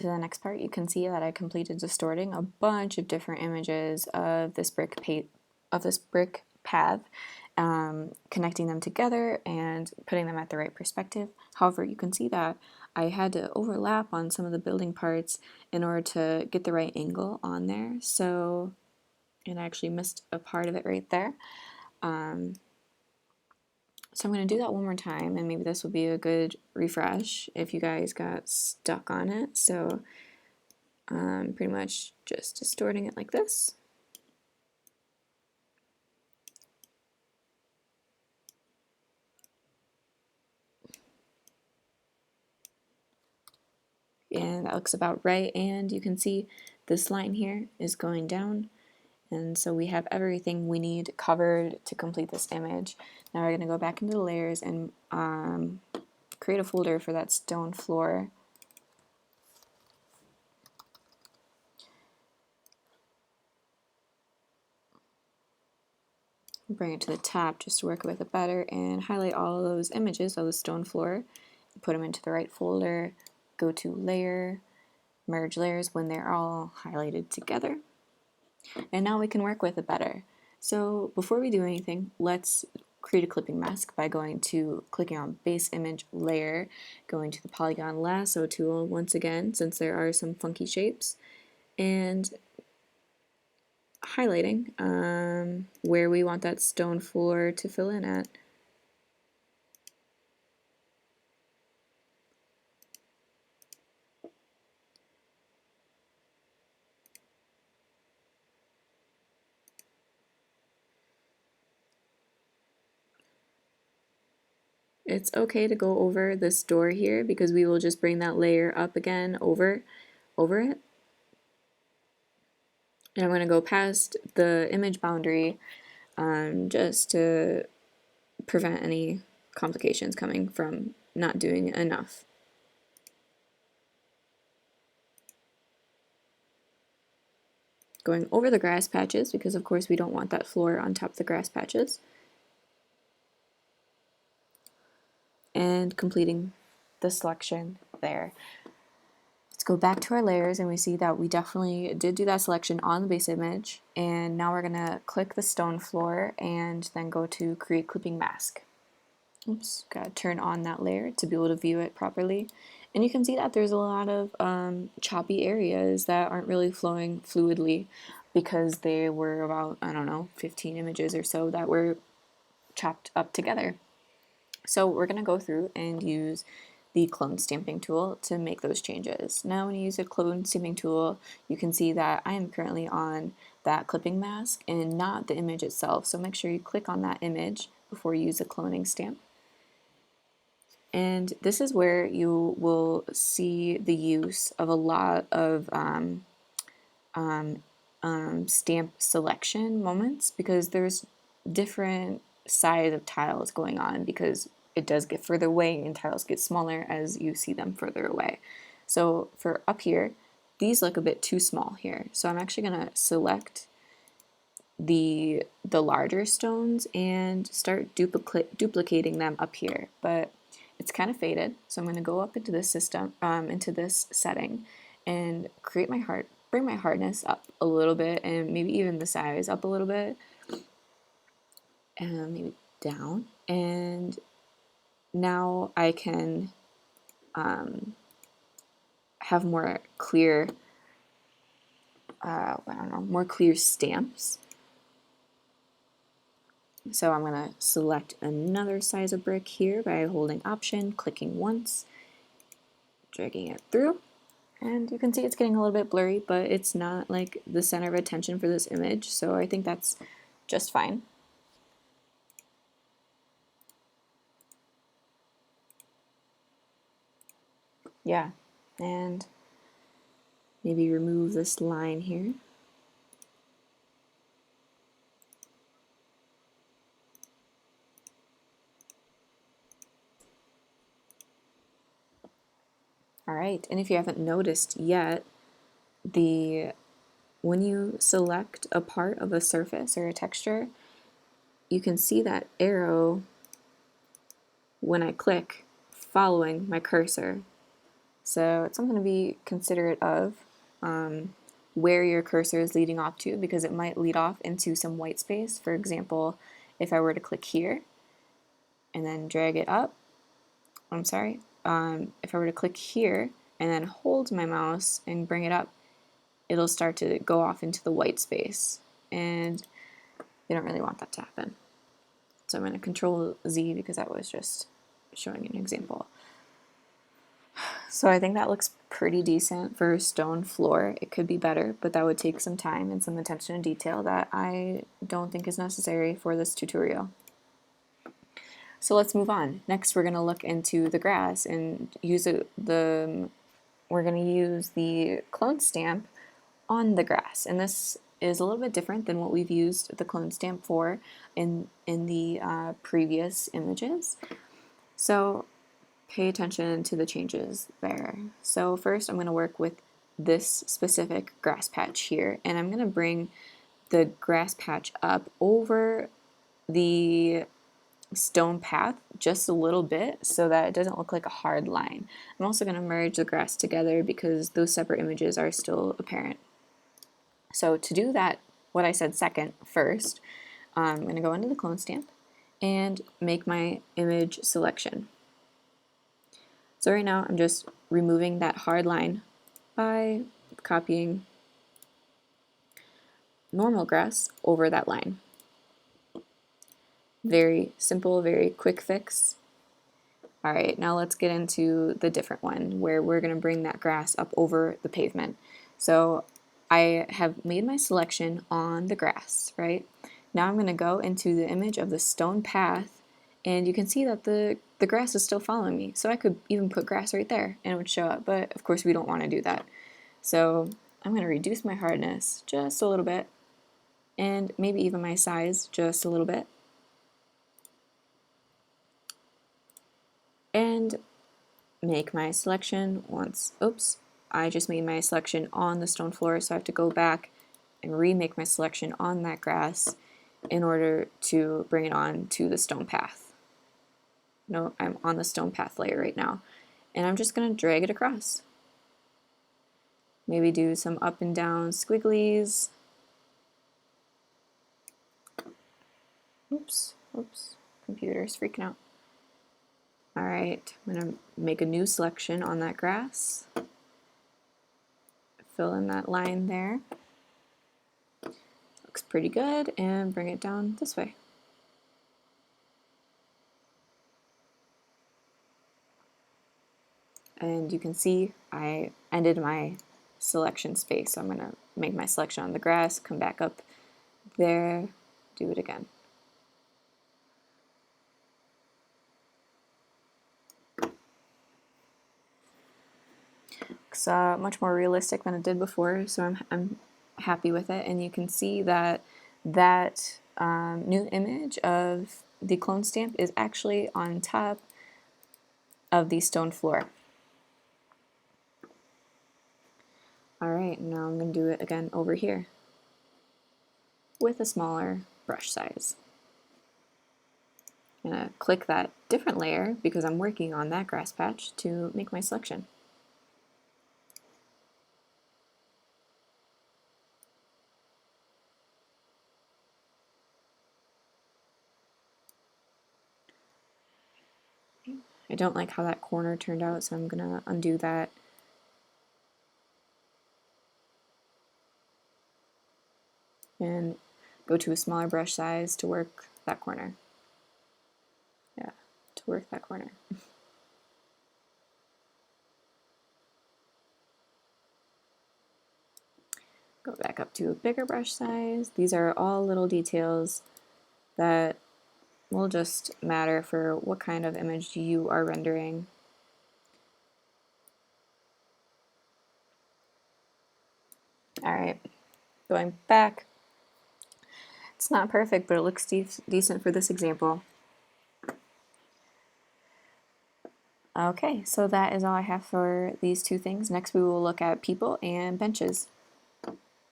to the next part, you can see that I completed distorting a bunch of different images of this brick path, connecting them together and putting them at the right perspective. However, you can see that I had to overlap on some of the building parts in order to get the right angle on there. So, and I actually missed a part of it right there. So I'm going to do that one more time, and maybe this will be a good refresh if you guys got stuck on it. So pretty much just distorting it like this. And that looks about right, and you can see this line here is going down, and so we have everything we need covered to complete this image. Now we're going to go back into the layers and create a folder for that stone floor. Bring it to the top just to work with it better, and highlight all of those images of the stone floor, put them into the right folder, go to layer, merge layers when they're all highlighted together. And now we can work with it better. So before we do anything, let's create a clipping mask by clicking on base image layer, going to the polygon lasso tool once again, since there are some funky shapes, and highlighting where we want that stone floor to fill in at. It's okay to go over this door here because we will just bring that layer up again over it. And I'm going to go past the image boundary just to prevent any complications coming from not doing enough. Going over the grass patches because of course we don't want that floor on top of the grass patches. And completing the selection there. Let's go back to our layers, and we see that we definitely did do that selection on the base image, and now we're going to click the stone floor and then go to create clipping mask. Oops, gotta turn on that layer to be able to view it properly. And you can see that there's a lot of choppy areas that aren't really flowing fluidly because they were about, I don't know, 15 images or so that were chopped up together. So we're going to go through and use the clone stamping tool to make those changes. Now when you use a clone stamping tool, you can see that I am currently on that clipping mask and not the image itself. So make sure you click on that image before you use the cloning stamp. And this is where you will see the use of a lot of stamp selection moments because there's different size of tiles going on because it does get further away and tiles get smaller as you see them further away. So for up here, these look a bit too small here. So I'm actually going to select the larger stones and start duplicating them up here. But it's kind of faded, so I'm going to go up into this into this setting, and bring my hardness up a little bit, and maybe even the size up a little bit, and maybe down. And now I can have more clear, more clear stamps. So I'm going to select another size of brick here by holding Option, clicking once, dragging it through, and you can see it's getting a little bit blurry, but it's not like the center of attention for this image, so I think that's just fine. Yeah, and maybe remove this line here. All right, and if you haven't noticed yet, when you select a part of a surface or a texture, you can see that arrow when I click following my cursor. So it's something to be considerate of, where your cursor is leading off to, because it might lead off into some white space. For example, if I were to click here and then drag it up, if I were to click here and then hold my mouse and bring it up, it'll start to go off into the white space, and you don't really want that to happen. So I'm going to Control Z because that was just showing an example. So I think that looks pretty decent for a stone floor. It could be better, but that would take some time and some attention to detail that I don't think is necessary for this tutorial. So let's move on. Next, we're going to look into the grass and we're going to use the clone stamp on the grass. And this is a little bit different than what we've used the clone stamp for in the previous images. So pay attention to the changes there. So first I'm going to work with this specific grass patch here, and I'm going to bring the grass patch up over the stone path just a little bit so that it doesn't look like a hard line. I'm also going to merge the grass together because those separate images are still apparent. So to do that, what I said first, I'm going to go into the clone stamp and make my image selection. So right now I'm just removing that hard line by copying normal grass over that line. Very simple, very quick fix. All right, now let's get into the different one where we're going to bring that grass up over the pavement. So I have made my selection on the grass, right? Now I'm going to go into the image of the stone path, and you can see that the grass is still following me. So I could even put grass right there and it would show up, but of course we don't want to do that. So I'm going to reduce my hardness just a little bit, and maybe even my size just a little bit. And make my selection once. Oops, I just made my selection on the stone floor, so I have to go back and remake my selection on that grass in order to bring it on to the stone path. No, I'm on the stone path layer right now, and I'm just going to drag it across. Maybe do some up and down squigglies. Oops, computer's freaking out. All right, I'm going to make a new selection on that grass. Fill in that line there. Looks pretty good, and bring it down this way. And you can see I ended my selection space. So I'm going to make my selection on the grass, come back up there, do it again. Looks much more realistic than it did before, so I'm happy with it. And you can see that new image of the clone stamp is actually on top of the stone floor. All right, now I'm going to do it again over here with a smaller brush size. I'm going to click that different layer because I'm working on that grass patch to make my selection. I don't like how that corner turned out, so I'm going to undo that. And go to a smaller brush size to work that corner. Yeah, to work that corner. Go back up to a bigger brush size. These are all little details that will just matter for what kind of image you are rendering. All right, going back. It's not perfect, but it looks decent for this example. Okay, so that is all I have for these two things. Next we will look at people and benches.